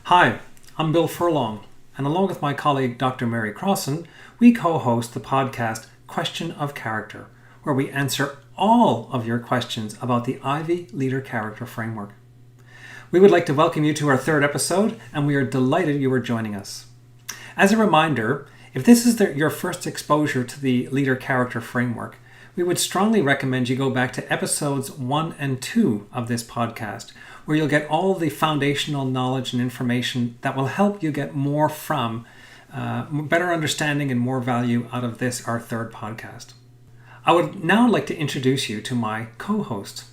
Hi, I'm Bill Furlong, and along with my colleague Dr. Mary Crossan, we co-host the podcast Question of Character, where we answer all of your questions about the Ivy Leader Character Framework. We would like to welcome you to our third episode, and we are delighted you are joining us. As a reminder, if this is your first exposure to the Leader Character Framework, we would strongly recommend you go back to episodes 1 and 2 of this podcast, where you'll get all the foundational knowledge and information that will help you get more from better understanding and more value out of this, our third podcast. I would now like to introduce you to my co-host.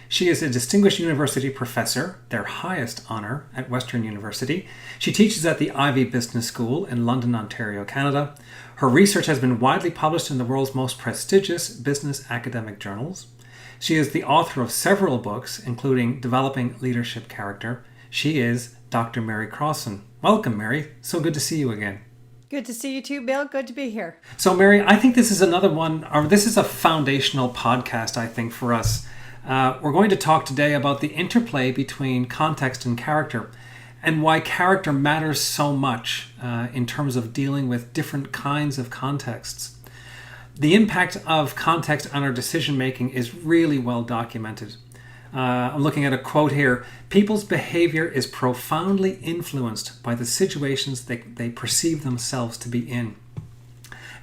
She is a distinguished university professor, their highest honour at Western University. She teaches at the Ivy Business School in London, Ontario, Canada. Her research has been widely published in the world's most prestigious business academic journals. She is the author of several books, including Developing Leadership Character. She is Dr. Mary Crossan. Welcome, Mary. So good to see you again. Good to see you too, Bill. Good to be here. So, Mary, I think this is another one, or this is a foundational podcast, I think, for us. We're going to talk today about the interplay between context and character, and why character matters so much in terms of dealing with different kinds of contexts. The impact of context on our decision making is really well documented. I'm looking at a quote here. People's behavior is profoundly influenced by the situations they perceive themselves to be in.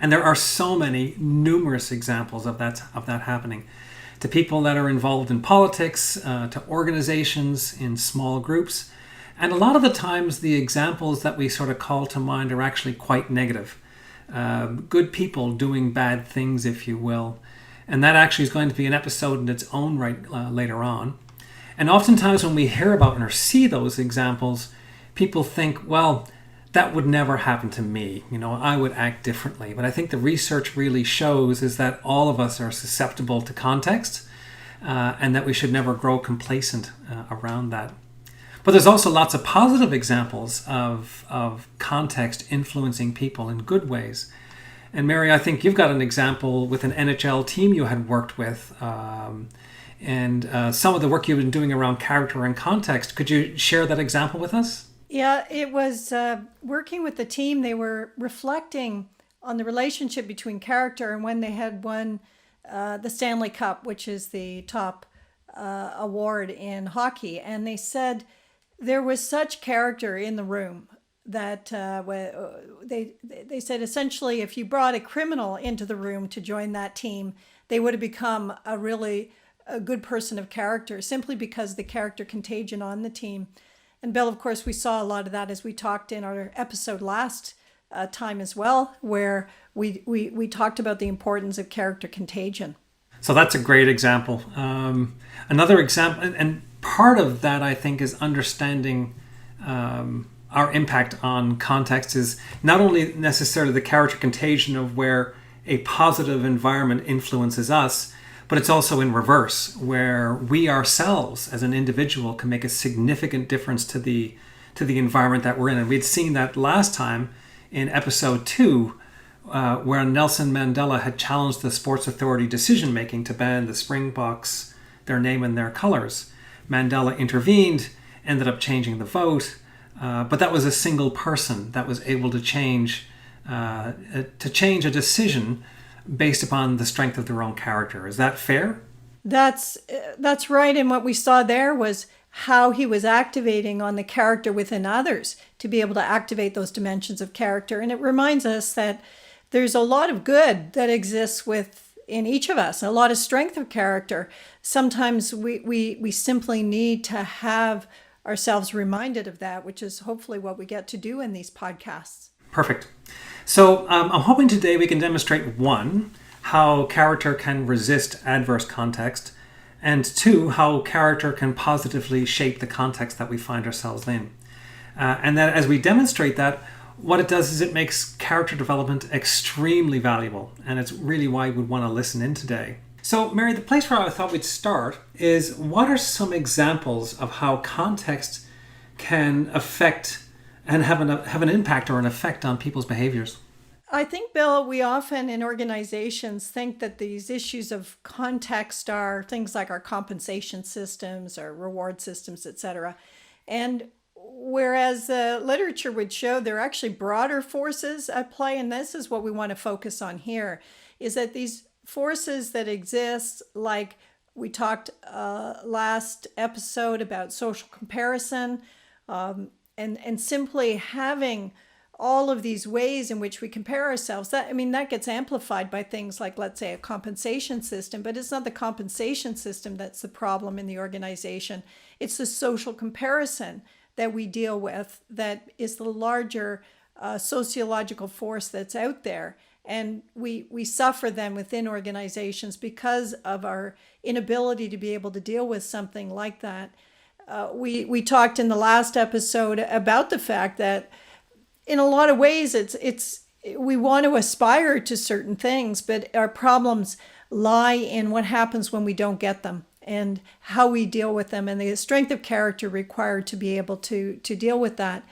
And there are so many numerous examples of that happening. To people that are involved in politics, to organizations, in small groups. And a lot of the times the examples that we sort of call to mind are actually quite negative. Good people doing bad things, if you will. And that actually is going to be an episode in its own right later on. And oftentimes when we hear about or see those examples, people think, well, that would never happen to me. You know, I would act differently. But I think the research really shows is that all of us are susceptible to context and that we should never grow complacent around that. But there's also lots of positive examples of context influencing people in good ways. And Mary, I think you've got an example with an NHL team you had worked with and some of the work you've been doing around character and context. Could you share that example with us? Yeah, it was working with the team. They were reflecting on the relationship between character and when they had won the Stanley Cup, which is the top award in hockey. And they said there was such character in the room that they said essentially if you brought a criminal into the room to join that team, they would have become a good person of character simply because the character contagion on the team. And Bill, of course, we saw a lot of that as we talked in our episode last time as well, where we talked about the importance of character contagion. So that's a great example. Another example, and part of that, I think, is understanding our impact on context is not only necessarily the character contagion of where a positive environment influences us, but it's also in reverse, where we ourselves as an individual can make a significant difference to the environment that we're in. And we'd seen that last time in episode 2, where Nelson Mandela had challenged the Sports Authority decision-making to ban the Springboks, their name and their colors. Mandela intervened, ended up changing the vote, but that was a single person that was able to change a decision based upon the strength of their own character. Is that fair? That's right. And what we saw there was how he was activating on the character within others to be able to activate those dimensions of character. And it reminds us that there's a lot of good that exists in each of us, a lot of strength of character. Sometimes we simply need to have ourselves reminded of that, which is hopefully what we get to do in these podcasts. Perfect. So I'm hoping today we can demonstrate, 1, how character can resist adverse context, and 2, how character can positively shape the context that we find ourselves in. And that as we demonstrate that, what it does is it makes character development extremely valuable, and it's really why we would want to listen in today. So, Mary, the place where I thought we'd start is, what are some examples of how context can affect and have an impact or an effect on people's behaviors? I think, Bill, we often in organizations think that these issues of context are things like our compensation systems, our reward systems, etc. And Whereas literature would show there are actually broader forces at play, and this is what we want to focus on here, is that these forces that exist, like we talked last episode about social comparison, and simply having all of these ways in which we compare ourselves, that gets amplified by things like, let's say, a compensation system, but it's not the compensation system that's the problem in the organization. It's the social comparison that we deal with that is the larger sociological force that's out there. And we suffer then within organizations because of our inability to be able to deal with something like that. We talked in the last episode about the fact that in a lot of ways we want to aspire to certain things, but our problems lie in what happens when we don't get them and how we deal with them and the strength of character required to be able to deal with that.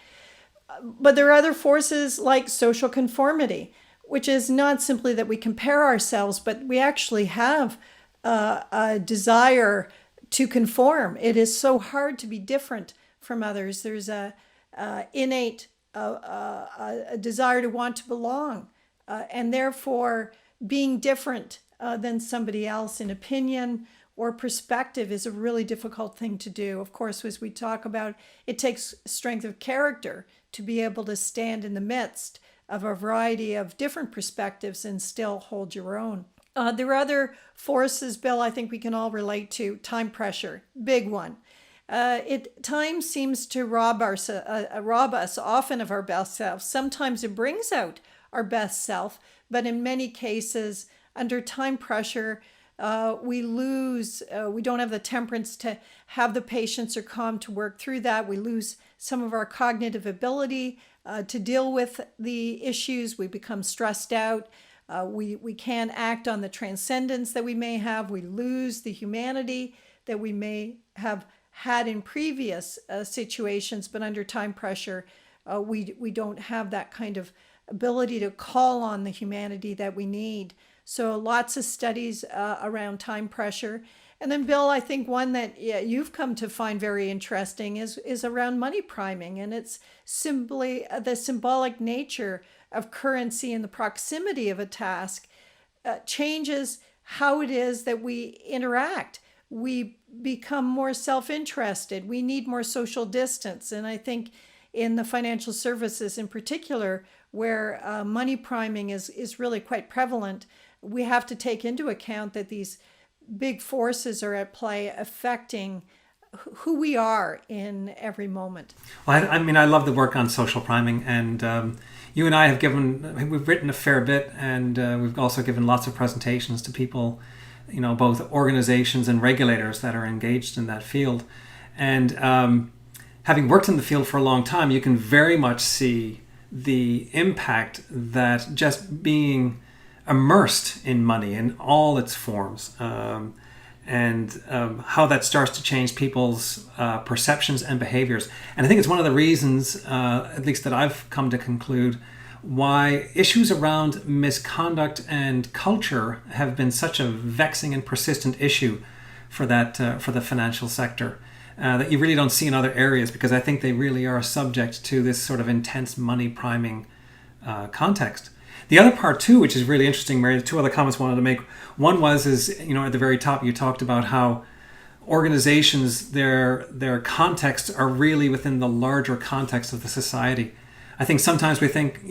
But there are other forces like social conformity, which is not simply that we compare ourselves, but we actually have a desire to conform. It is so hard to be different from others. There's a innate a desire to want to belong, and therefore being different than somebody else in opinion or perspective is a really difficult thing to do. Of course, as we talk about, it takes strength of character to be able to stand in the midst of a variety of different perspectives and still hold your own. There are other forces, Bill, I think we can all relate to. Time pressure, big one. Time seems to rob us often of our best self. Sometimes it brings out our best self, but in many cases, under time pressure, we lose. We don't have the temperance to have the patience or calm to work through that. We lose some of our cognitive ability to deal with the issues. We become stressed out. We can't act on the transcendence that we may have. We lose the humanity that we may have had in previous situations, but under time pressure, we don't have that kind of ability to call on the humanity that we need. So lots of studies around time pressure. And then, Bill, I think one that you've come to find very interesting is around money priming. And it's simply the symbolic nature of currency and the proximity of a task changes how it is that we interact. We become more self-interested. We need more social distance. And I think in the financial services in particular, where money priming is really quite prevalent, we have to take into account that these big forces are at play affecting who we are in every moment. Well, I love the work on social priming, and you and I we've written a fair bit, and we've also given lots of presentations to people, both organizations and regulators that are engaged in that field. And having worked in the field for a long time, you can very much see the impact that just being immersed in money in all its forms, and how that starts to change people's perceptions and behaviors. And I think it's one of the reasons, at least that I've come to conclude, why issues around misconduct and culture have been such a vexing and persistent issue for the financial sector, that you really don't see in other areas, because I think they really are subject to this sort of intense money priming context. The other part too, which is really interesting, Mary, the two other comments I wanted to make. One is at the very top you talked about how organizations, their contexts are really within the larger context of the society. I think sometimes we think,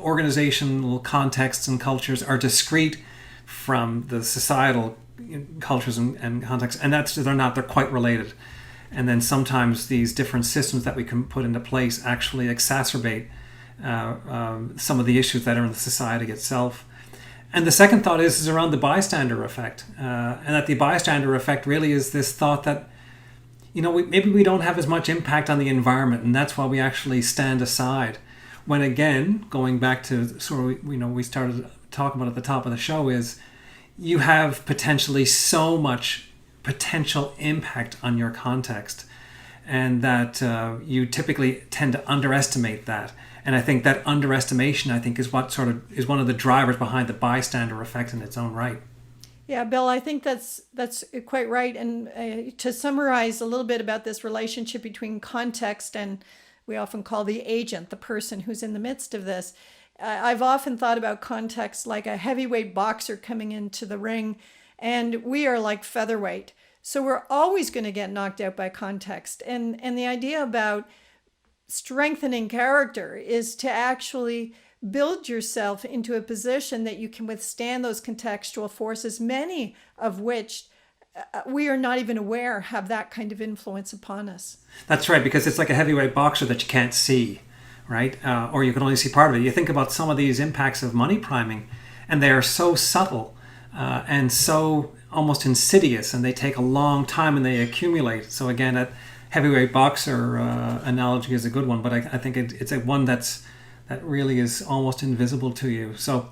organizational contexts and cultures are discrete from the societal cultures and contexts, and they're not. They're quite related. And then sometimes these different systems that we can put into place actually exacerbate some of the issues that are in the society itself. And the second thought is around the bystander effect, and that the bystander effect really is this thought that maybe we don't have as much impact on the environment, and that's why we actually stand aside. When again, going back to sort of we started talking about at the top of the show, is you have potentially so much potential impact on your context, and that you typically tend to underestimate that. And I think that underestimation, is what sort of is one of the drivers behind the bystander effect in its own right. Yeah, Bill, I think that's quite right. And to summarize a little bit about this relationship between context and we often call the agent, the person who's in the midst of this. I've often thought about context like a heavyweight boxer coming into the ring, and we are like featherweight. So we're always going to get knocked out by context. And the idea about strengthening character is to actually build yourself into a position that you can withstand those contextual forces, many of which we are not even aware have that kind of influence upon us. That's right, because it's like a heavyweight boxer that you can't see, right? Or you can only see part of it. You think about some of these impacts of money priming, and they are so subtle and so almost insidious, and they take a long time and they accumulate. So again, that heavyweight boxer analogy is a good one, but I think it's a one that really is almost invisible to you. So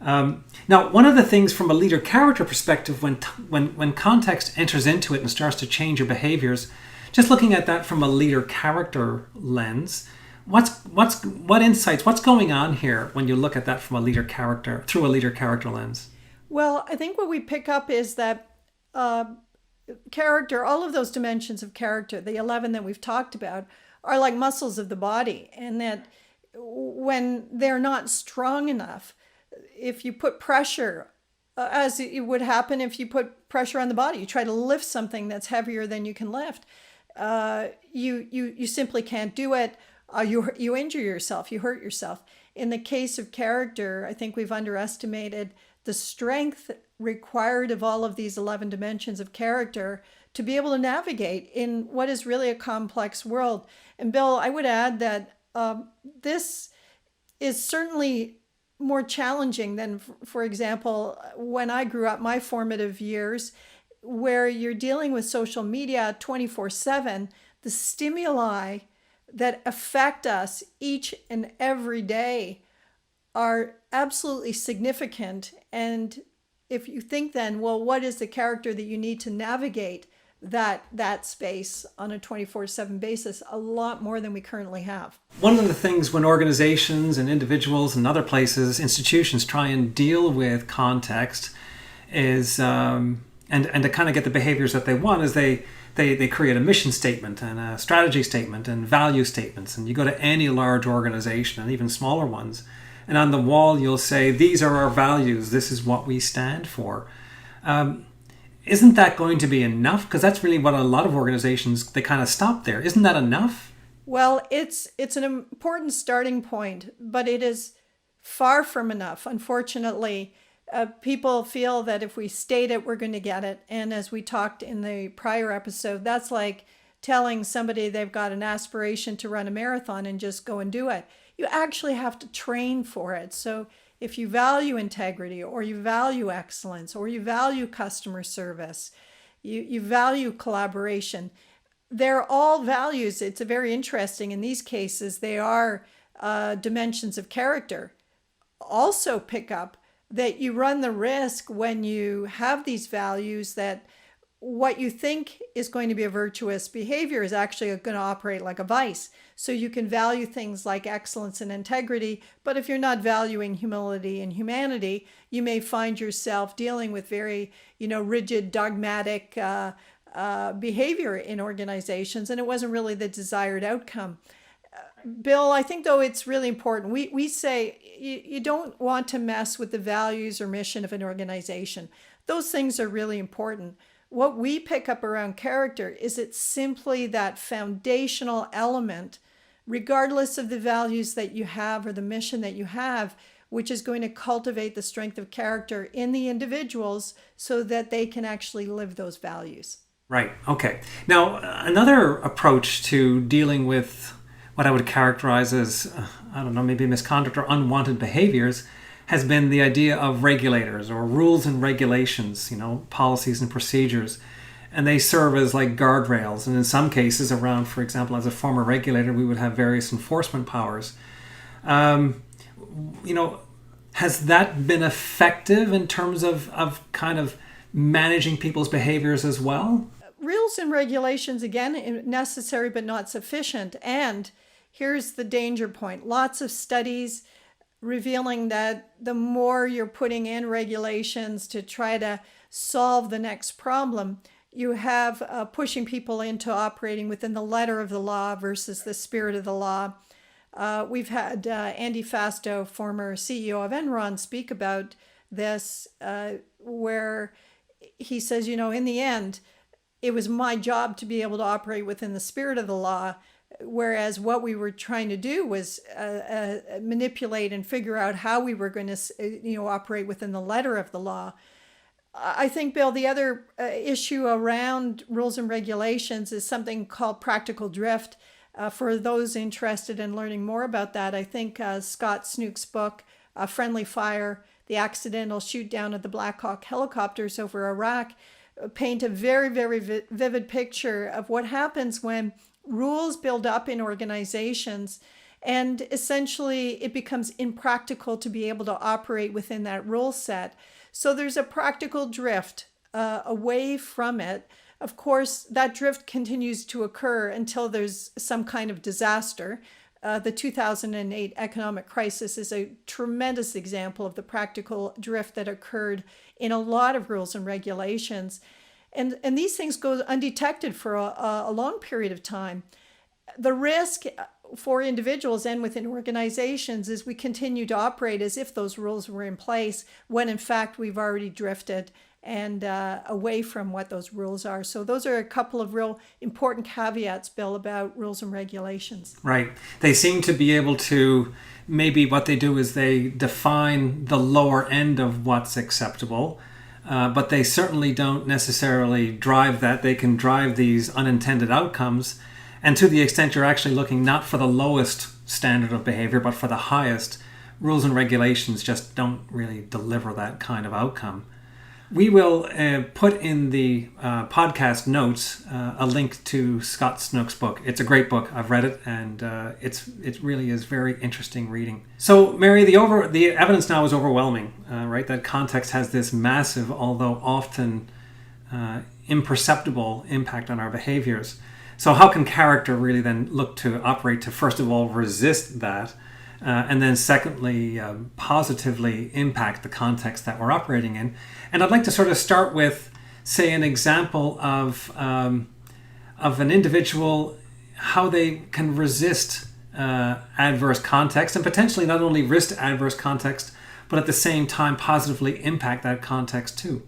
now, one of the things from a leader character perspective, when context enters into it and starts to change your behaviors, just looking at that from a leader character lens, what insights, what's going on here when you look at that from a leader character, through a leader character lens? Well, I think what we pick up is that character, all of those dimensions of character, the 11 that we've talked about, are like muscles of the body, and that when they're not strong enough, if you put pressure, as it would happen if you put pressure on the body, you try to lift something that's heavier than you can lift, you simply can't do it. You injure yourself, you hurt yourself. In the case of character, I think we've underestimated the strength required of all of these 11 dimensions of character to be able to navigate in what is really a complex world. And Bill, I would add that this is certainly more challenging than, for example, when I grew up, my formative years, where you're dealing with social media 24/7, the stimuli that affect us each and every day are absolutely significant. And if you think then, well, what is the character that you need to navigate that space on a 24/7 basis? A lot more than we currently have. One of the things when organizations and individuals and other places, institutions try and deal with context is, and to kind of get the behaviors that they want, is they create a mission statement and a strategy statement and value statements. And you go to any large organization and even smaller ones, and on the wall you'll say, these are our values, this is what we stand for. Isn't that going to be enough? Because that's really what a lot of organizations, they kind of stop there. Isn't that enough? Well, it's an important starting point, but it is far from enough. Unfortunately, people feel that if we state it, we're going to get it. And as we talked in the prior episode, that's like telling somebody they've got an aspiration to run a marathon and just go and do it. You actually have to train for it. So if you value integrity, or you value excellence, or you value customer service, you value collaboration, they're all values. It's very interesting. In these cases, they are dimensions of character. Also pick up that you run the risk when you have these values that what you think is going to be a virtuous behavior is actually going to operate like a vice. So you can value things like excellence and integrity, but if you're not valuing humility and humanity, you may find yourself dealing with very, rigid, dogmatic behavior in organizations, and it wasn't really the desired outcome. Bill, I think, though, it's really important. We say you don't want to mess with the values or mission of an organization. Those things are really important. What we pick up around character is it's simply that foundational element, regardless of the values that you have or the mission that you have, which is going to cultivate the strength of character in the individuals so that they can actually live those values. Right. Okay. Now, another approach to dealing with what I would characterize as, maybe misconduct or unwanted behaviors has been the idea of regulators or rules and regulations, policies and procedures. And they serve as like guardrails. And in some cases around, for example, as a former regulator, we would have various enforcement powers. Has that been effective in terms of kind of managing people's behaviors as well? Rules and regulations, again, necessary but not sufficient. And here's the danger point. Lots of studies revealing that the more you're putting in regulations to try to solve the next problem, You have pushing people into operating within the letter of the law versus the spirit of the law. We've had Andy Fasto, former CEO of Enron, speak about this, where he says, in the end, it was my job to be able to operate within the spirit of the law, whereas what we were trying to do was manipulate and figure out how we were going to, operate within the letter of the law. I think, Bill, the other issue around rules and regulations is something called practical drift. For those interested in learning more about that, I think Scott Snook's book, Friendly Fire, The Accidental Shoot Down of the Black Hawk Helicopters over Iraq, paint a very, very vivid picture of what happens when rules build up in organizations and essentially it becomes impractical to be able to operate within that rule set. So there's a practical drift away from it. Of course, that drift continues to occur until there's some kind of disaster. The 2008 economic crisis is a tremendous example of the practical drift that occurred in a lot of rules and regulations. And these things go undetected for a long period of time. The risk for individuals and within organizations is we continue to operate as if those rules were in place when in fact we've already drifted and away from what those rules are. So those are a couple of real important caveats, Bill, about rules and regulations. Right. They seem to be able to, maybe what they do is they define the lower end of what's acceptable, but they certainly don't necessarily drive that. They can drive these unintended outcomes. And to the extent you're actually looking not for the lowest standard of behavior, but for the highest, rules and regulations just don't really deliver that kind of outcome. We will put in the podcast notes a link to Scott Snook's book. It's a great book. I've read it, and it really is very interesting reading. So, Mary, the evidence now is overwhelming, right? That context has this massive, although often imperceptible impact on our behaviors. So how can character really then look to operate to, first of all, resist that, and then secondly, positively impact the context that we're operating in? And I'd like to sort of start with, say, an example of an individual, how they can resist adverse context, and potentially not only resist adverse context, but at the same time positively impact that context too.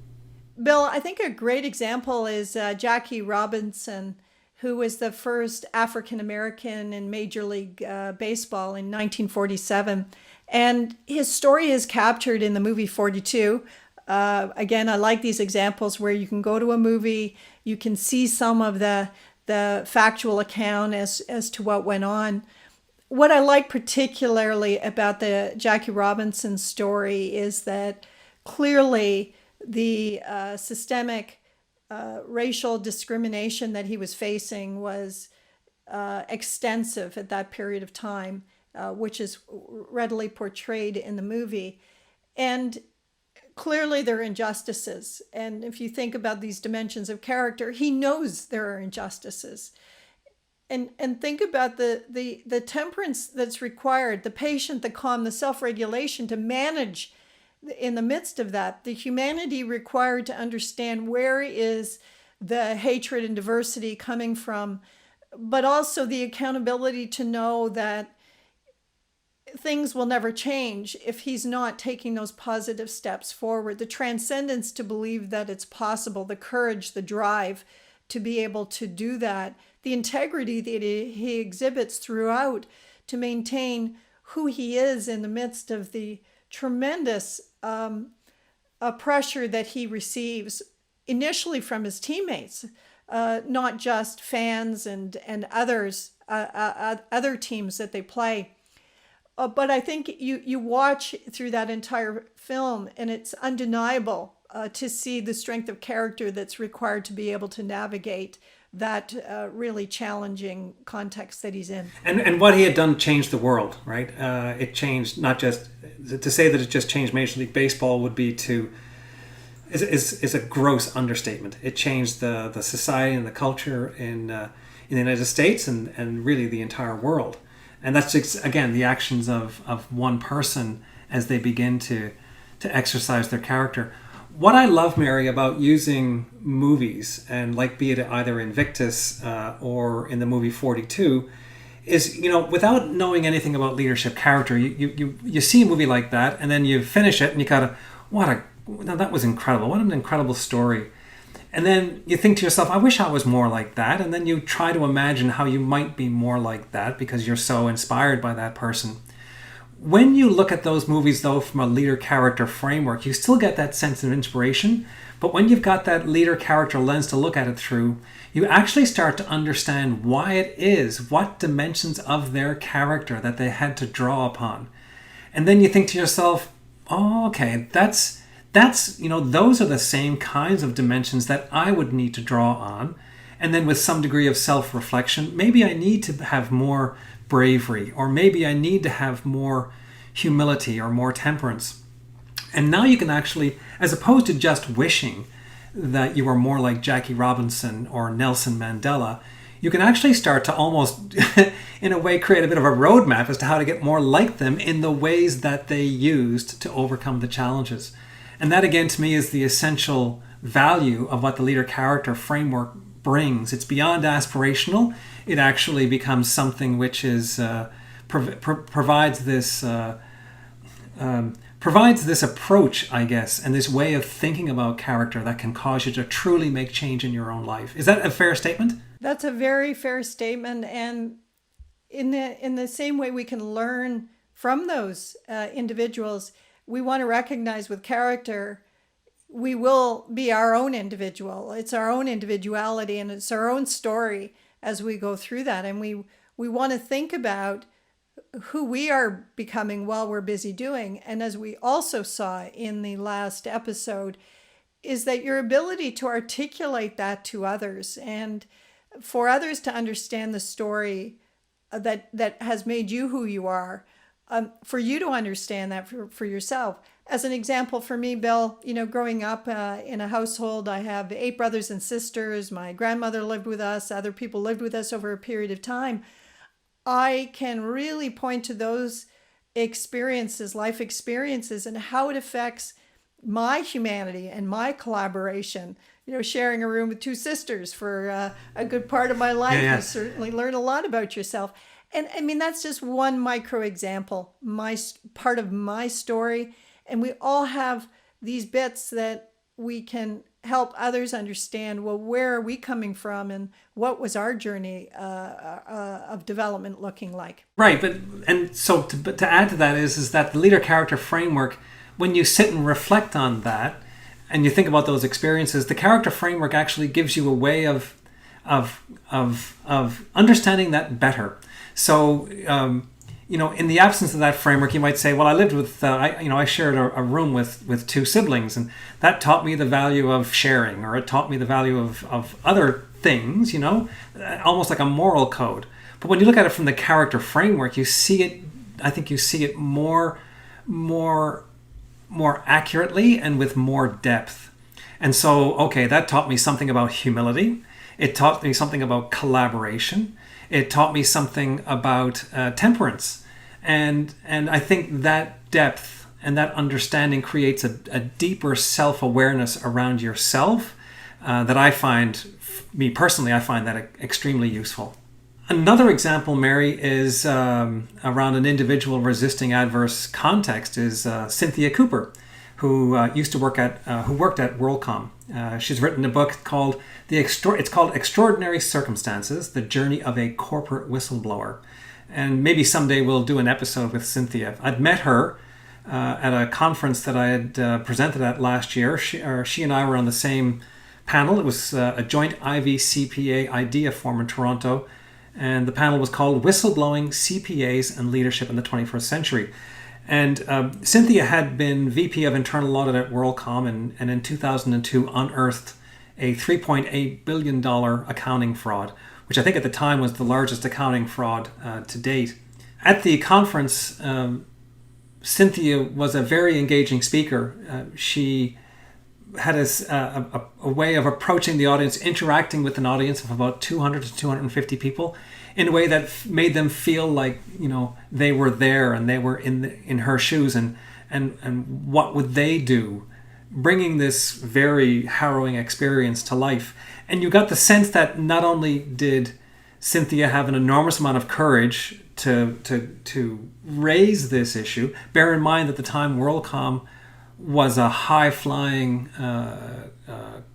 Bill, I think a great example is Jackie Robinson, who was the first African-American in Major League Baseball in 1947. And his story is captured in the movie 42. Again, I like these examples where you can go to a movie, you can see some of the factual account as to what went on. What I like particularly about the Jackie Robinson story is that clearly the systemic racial discrimination that he was facing was extensive at that period of time, which is readily portrayed in the movie. And clearly there are injustices. And if you think about these dimensions of character, he knows there are injustices. And think about the temperance that's required, the patience, the calm, the self-regulation to manage in the midst of that, the humanity required to understand where is the hatred and diversity coming from, but also the accountability to know that things will never change if he's not taking those positive steps forward. The transcendence to believe that it's possible, the courage, the drive to be able to do that, the integrity that he exhibits throughout to maintain who he is in the midst of the tremendous pressure that he receives initially from his teammates, not just fans and others, other teams that they play. But I think you watch through that entire film and it's undeniable to see the strength of character that's required to be able to navigate that really challenging context that he's in. And what he had done changed the world, right? It changed not just, to say that it just changed Major League Baseball would be is a gross understatement. It changed the society and the culture in the United States and really the entire world. And that's just, again, the actions of one person as they begin to exercise their character. What I love, Mary, about using movies, and like be it either Invictus or in the movie 42, is, without knowing anything about leadership character, you see a movie like that, and then you finish it, and you gotta, that was incredible. What an incredible story. And then you think to yourself, I wish I was more like that. And then you try to imagine how you might be more like that because you're so inspired by that person. When you look at those movies, though, from a leader character framework, you still get that sense of inspiration. But when you've got that leader character lens to look at it through, you actually start to understand why it is, what dimensions of their character that they had to draw upon. And then you think to yourself, oh, okay, that's those are the same kinds of dimensions that I would need to draw on. And then with some degree of self-reflection, maybe I need to have more bravery, or maybe I need to have more humility or more temperance. And now you can actually, as opposed to just wishing that you were more like Jackie Robinson or Nelson Mandela, you can actually start to almost, in a way, create a bit of a roadmap as to how to get more like them in the ways that they used to overcome the challenges. And that, again, to me, is the essential value of what the leader character framework brings. It's beyond aspirational. It actually becomes something which is provides this approach, I guess, and this way of thinking about character that can cause you to truly make change in your own life. Is that a fair statement? That's a very fair statement, and in the same way we can learn from those individuals, we want to recognize with character, we will be our own individual. It's our own individuality, and it's our own story as we go through that. And we want to think about who we are becoming while we're busy doing. And as we also saw in the last episode, is that your ability to articulate that to others and for others to understand the story that has made you who you are, for you to understand that for yourself. As an example, for me, Bill, growing up in a household, I have 8 brothers and sisters. My grandmother lived with us. Other people lived with us over a period of time. I can really point to those experiences, life experiences, and how it affects my humanity and my collaboration. Sharing a room with 2 sisters for a good part of my life, you certainly learn a lot about yourself. And I mean, that's just one micro example, part of my story. And we all have these bits that we can help others understand, well, where are we coming from and what was our journey of development looking like? Right. And so to add to that is that the leader character framework, when you sit and reflect on that and you think about those experiences, the character framework actually gives you a way of understanding that better. So, in the absence of that framework, you might say, well, I lived with, I shared a room with 2 siblings, and that taught me the value of sharing, or it taught me the value of other things, almost like a moral code. But when you look at it from the character framework, you see it, I think you see it more accurately and with more depth. And so, okay, that taught me something about humility. It taught me something about collaboration. It taught me something about temperance. And I think that depth and that understanding creates a deeper self-awareness around yourself that I find, me personally, I find that extremely useful. Another example, Mary, is around an individual resisting adverse context is Cynthia Cooper, who worked at WorldCom. She's written a book called it's called Extraordinary Circumstances: The Journey of a Corporate Whistleblower. And maybe someday we'll do an episode with Cynthia. I'd met her at a conference that I had presented at last year. She and I were on the same panel. It was a joint IVCPA idea forum in Toronto, and the panel was called Whistleblowing, CPAs and Leadership in the 21st Century. And Cynthia had been VP of Internal Audit at WorldCom and in 2002 unearthed a $3.8 billion accounting fraud, which I think at the time was the largest accounting fraud to date. At the conference, Cynthia was a very engaging speaker. She had a way of approaching the audience, interacting with an audience of about 200 to 250 people in a way that made them feel like, they were there and they were in her shoes and what would they do bringing this very harrowing experience to life. And you got the sense that not only did Cynthia have an enormous amount of courage to raise this issue. Bear in mind that at the time WorldCom was a high-flying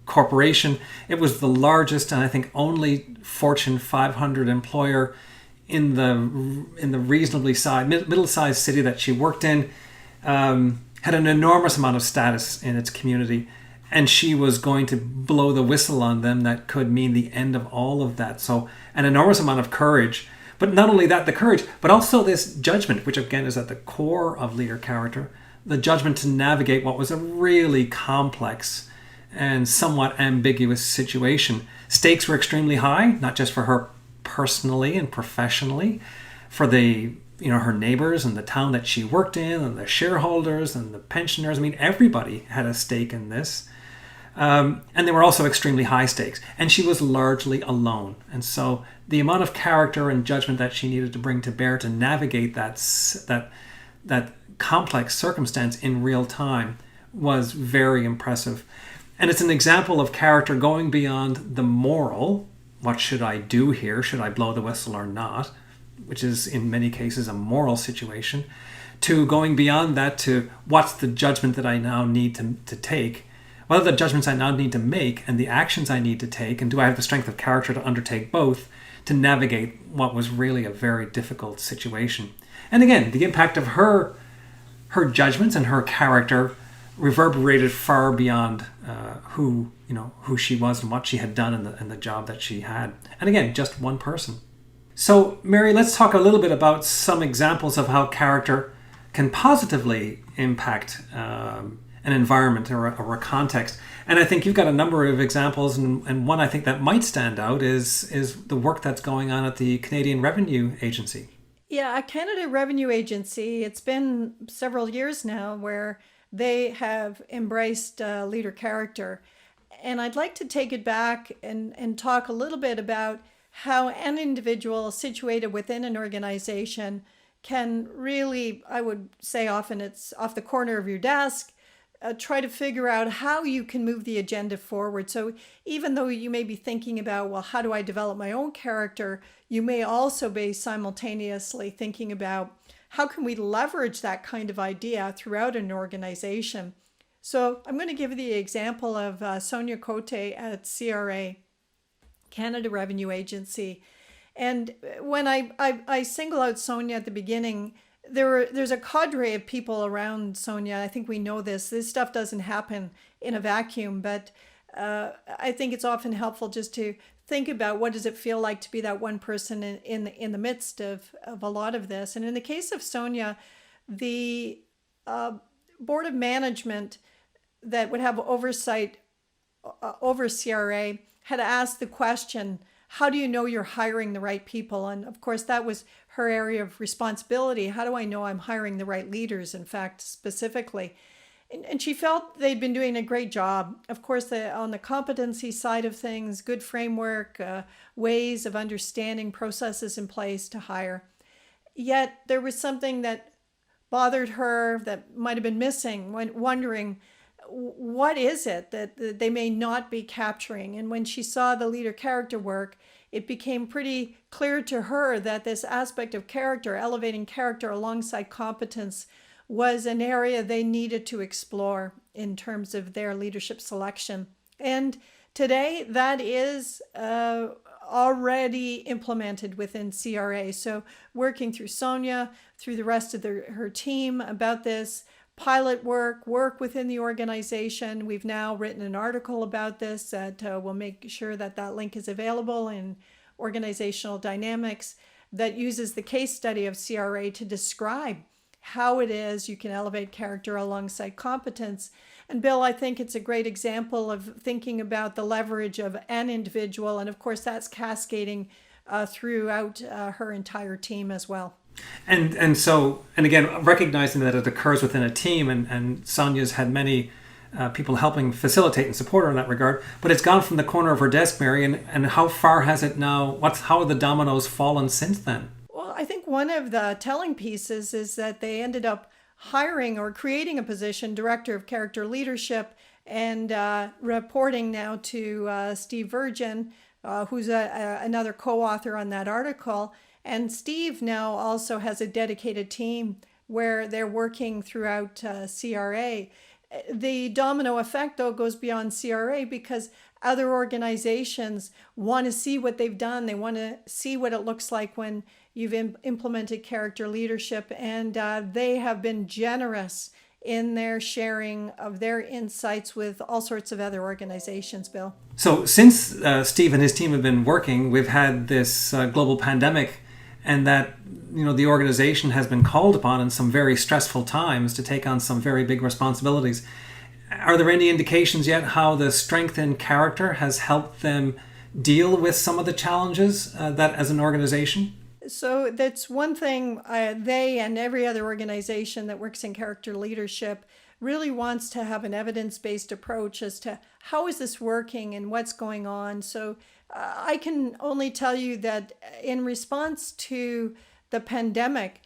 corporation. It was the largest and I think only Fortune 500 employer in the reasonably sized, middle-sized city that she worked in. Had an enormous amount of status in its community, and she was going to blow the whistle on them that could mean the end of all of that. So an enormous amount of courage, but not only that, the courage, but also this judgment, which again is at the core of leader character, the judgment to navigate what was a really complex and somewhat ambiguous situation. Stakes were extremely high, not just for her personally and professionally, for her neighbors and the town that she worked in and the shareholders and the pensioners. I mean, everybody had a stake in this. And they were also extremely high stakes. And she was largely alone. And so the amount of character and judgment that she needed to bring to bear to navigate that complex circumstance in real time was very impressive. And it's an example of character going beyond the moral. What should I do here? Should I blow the whistle or not? Which is in many cases a moral situation, to going beyond that to what's the judgment that I now need to take? What are the judgments I now need to make and the actions I need to take? And do I have the strength of character to undertake both to navigate what was really a very difficult situation? And again, the impact of her judgments and her character reverberated far beyond who she was and what she had done and the job that she had. And again, just one person. So, Mary, let's talk a little bit about some examples of how character can positively impact an environment or a context. And I think you've got a number of examples, and one I think that might stand out is the work that's going on at the Canadian Revenue Agency. Yeah, Canada Revenue Agency, it's been several years now where they have embraced leader character. And I'd like to take it back and talk a little bit about how an individual situated within an organization can really, I would say often it's off the corner of your desk, try to figure out how you can move the agenda forward. So even though you may be thinking about, well, how do I develop my own character? You may also be simultaneously thinking about how can we leverage that kind of idea throughout an organization. So I'm going to give you the example of Sonia Cote at CRA, Canada Revenue Agency. And when I single out Sonia at the beginning, there's a cadre of people around Sonia. I think we know this. This stuff doesn't happen in a vacuum, but I think it's often helpful just to think about what does it feel like to be that one person in the midst of a lot of this. And in the case of Sonia, the board of management that would have oversight over CRA had asked the question, how do you know you're hiring the right people? And of course, that was her area of responsibility. How do I know I'm hiring the right leaders, in fact, specifically? And she felt they'd been doing a great job. Of course, on the competency side of things, good framework, ways of understanding processes in place to hire. Yet there was something that bothered her that might have been missing, when wondering, what is it that they may not be capturing? And when she saw the leader character work, it became pretty clear to her that this aspect of character, elevating character alongside competence, was an area they needed to explore in terms of their leadership selection. And today that is already implemented within CRA. So working through Sonia, through the rest of her team about this, pilot work within the organization. We've now written an article about this that will make sure that link is available in Organizational Dynamics that uses the case study of CRA to describe how it is you can elevate character alongside competence. And Bill, I think it's a great example of thinking about the leverage of an individual. And of course, that's cascading throughout her entire team as well. And again, recognizing that it occurs within a team, and Sonia's had many people helping facilitate and support her in that regard, but it's gone from the corner of her desk, Mary, and how far has it now, how have the dominoes fallen since then? Well, I think one of the telling pieces is that they ended up hiring or creating a position, Director of Character Leadership, and reporting now to Steve Virgin, who's another co-author on that article. And Steve now also has a dedicated team where they're working throughout CRA. The domino effect, though, goes beyond CRA because other organizations want to see what they've done. They want to see what it looks like when you've implemented character leadership, and they have been generous in their sharing of their insights with all sorts of other organizations, Bill. So since Steve and his team have been working, we've had this global pandemic, and that the organization has been called upon in some very stressful times to take on some very big responsibilities. Are there any indications yet how the strength in character has helped them deal with some of the challenges that as an organization? So that's one thing they and every other organization that works in character leadership really wants to have an evidence-based approach as to how is this working and what's going on. So I can only tell you that in response to the pandemic,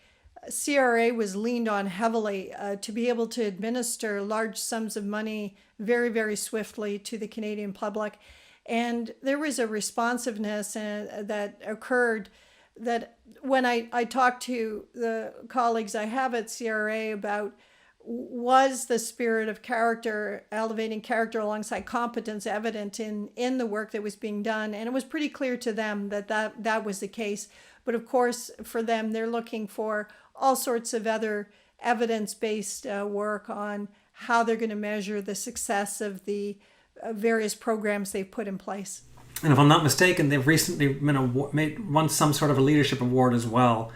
CRA was leaned on heavily to be able to administer large sums of money very, very swiftly to the Canadian public. And there was a responsiveness that occurred that when I talked to the colleagues I have at CRA about was the spirit of character, elevating character alongside competence evident in the work that was being done. And it was pretty clear to them that was the case. But of course, for them, they're looking for all sorts of other evidence-based work on how they're going to measure the success of the various programs they've put in place. And if I'm not mistaken, they've recently won some sort of a leadership award as well.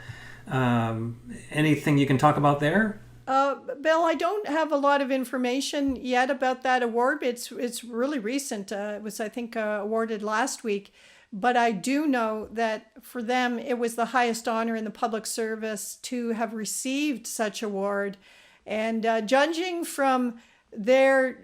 Anything you can talk about there? Bill, I don't have a lot of information yet about that award. It's really recent. It was, I think, awarded last week. But I do know that for them, it was the highest honor in the public service to have received such award. And judging from their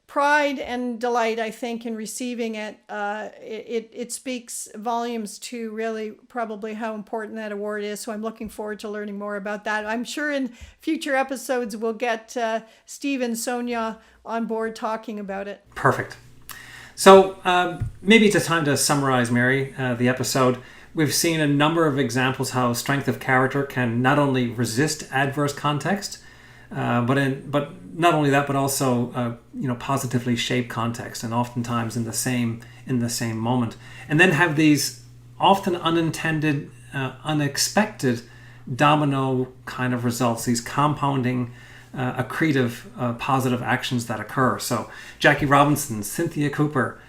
pride and delight, I think, in receiving it, it speaks volumes to really probably how important that award is. So I'm looking forward to learning more about that. I'm sure in future episodes we'll get Steve and Sonia on board talking about it. Perfect. So maybe it's time to summarize, Mary, the episode. We've seen a number of examples how strength of character can not only resist adverse context, but not only that, but also positively shape context, and oftentimes in the same moment, and then have these often unintended, unexpected domino kind of results, these compounding, accretive, positive actions that occur. So Jackie Robinson, Cynthia Cooper,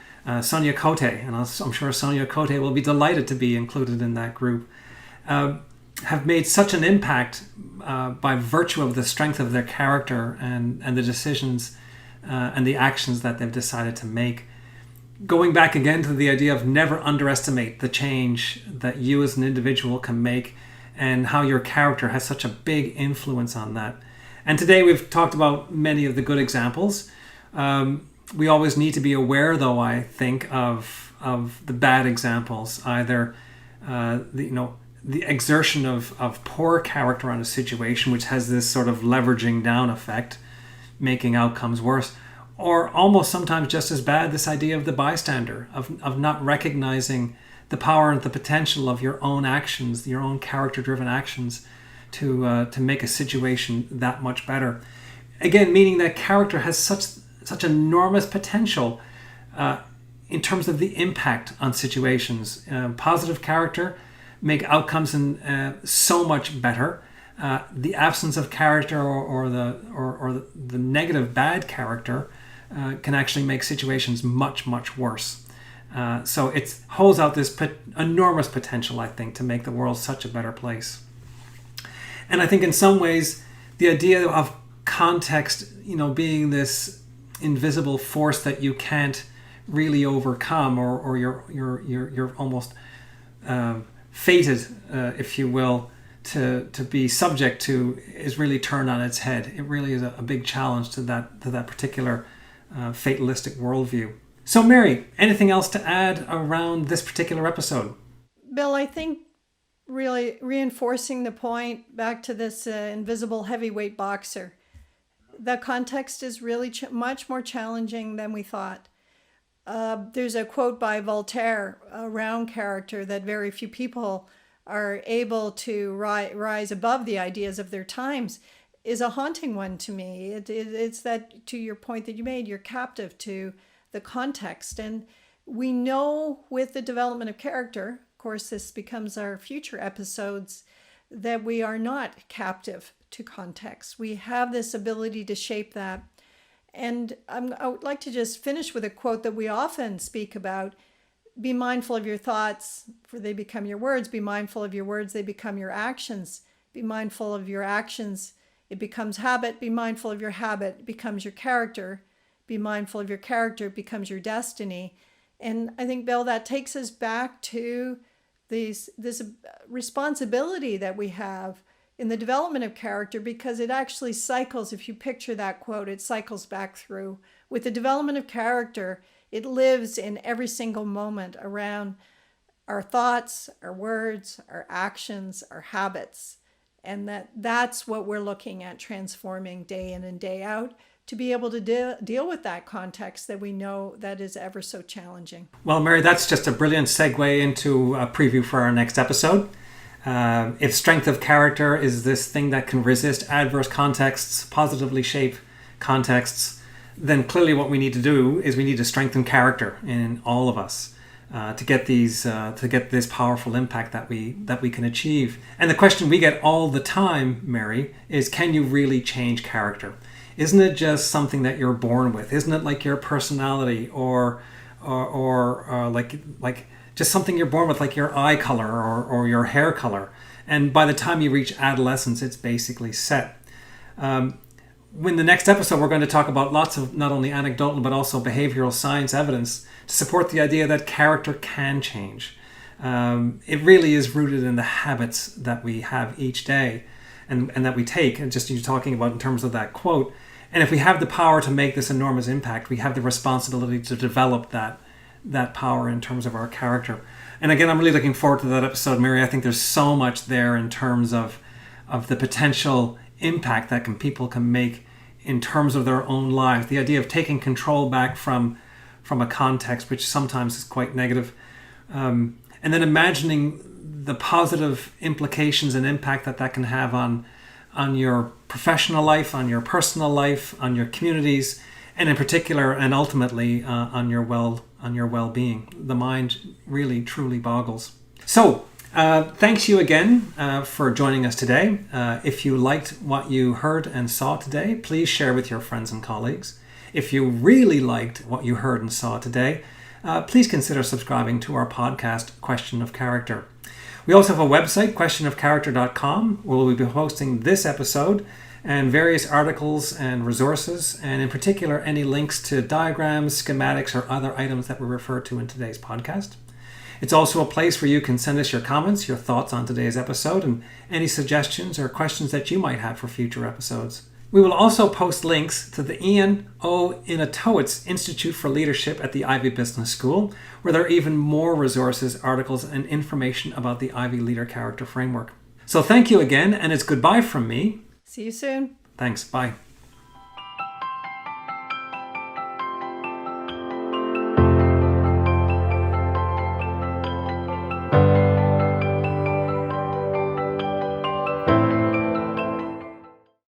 Sonia Cote, and I'm sure Sonia Cote will be delighted to be included in that group, have made such an impact by virtue of the strength of their character and the decisions and the actions that they've decided to make. Going back again to the idea of never underestimate the change that you as an individual can make and how your character has such a big influence on that. And today we've talked about many of the good examples. We always need to be aware, though, I think, of the bad examples, either the exertion of poor character on a situation, which has this sort of leveraging down effect, making outcomes worse, or almost sometimes just as bad, this idea of the bystander, of not recognizing the power and the potential of your own actions, your own character-driven actions, to make a situation that much better. Again, meaning that character has such enormous potential in terms of the impact on situations. Positive character make outcomes so much better. The absence of character or the negative bad character can actually make situations much, much worse. So it holds out this enormous potential, I think, to make the world such a better place. And I think in some ways, the idea of context, being this invisible force that you can't really overcome, or you're almost fated, if you will, to be subject to, is really turned on its head. It really is a big challenge to that particular fatalistic worldview. So, Mary, anything else to add around this particular episode? Bill, I think really reinforcing the point back to this invisible heavyweight boxer. The context is really much more challenging than we thought. There's a quote by Voltaire around character that very few people are able to rise above the ideas of their times, is a haunting one to me. It's that, to your point that you made, you're captive to the context. And we know with the development of character, of course, this becomes our future episodes, that we are not captive to context. We have this ability to shape that. And I would like to just finish with a quote that we often speak about. Be mindful of your thoughts, for they become your words. Be mindful of your words, they become your actions. Be mindful of your actions, it becomes habit. Be mindful of your habit, it becomes your character. Be mindful of your character, it becomes your destiny. And I think, Bill, that takes us back to this responsibility that we have in the development of character, because it actually cycles. If you picture that quote, it cycles back through. With the development of character, it lives in every single moment around our thoughts, our words, our actions, our habits. And that's what we're looking at transforming day in and day out, to be able to deal with that context that we know that is ever so challenging. Well, Mary, that's just a brilliant segue into a preview for our next episode. If strength of character is this thing that can resist adverse contexts, positively shape contexts, then clearly what we need to do is we need to strengthen character in all of us to get this powerful impact that we can achieve. And the question we get all the time, Mary, is, can you really change character? Isn't it just something that you're born with? Isn't it like your personality or like just something you're born with, like your eye color or your hair color? And by the time you reach adolescence, it's basically set. In the next episode, we're going to talk about lots of not only anecdotal but also behavioral science evidence to support the idea that character can change. It really is rooted in the habits that we have each day and that we take. And just you're talking about in terms of that quote. And if we have the power to make this enormous impact, we have the responsibility to develop that power in terms of our character. And again, I'm really looking forward to that episode, Mary. I think there's so much there in terms of the potential impact that people can make in terms of their own lives. The idea of taking control back from a context which sometimes is quite negative, and then imagining the positive implications and impact that can have on your professional life, on your personal life, on your communities, and in particular and ultimately on your well-being. The mind really truly boggles. So thanks you again for joining us today. If you liked what you heard and saw today, please share with your friends and colleagues. If you really liked what you heard and saw today, please consider subscribing to our podcast, Question of Character. We also have a website, questionofcharacter.com, where we'll be hosting this episode and various articles and resources, and in particular, any links to diagrams, schematics, or other items that we refer to in today's podcast. It's also a place where you can send us your comments, your thoughts on today's episode, and any suggestions or questions that you might have for future episodes. We will also post links to the Ian O. Inatowitz Institute for Leadership at the Ivy Business School, where there are even more resources, articles, and information about the Ivy Leader Character Framework. So thank you again, and it's goodbye from me. See you soon. Thanks. Bye.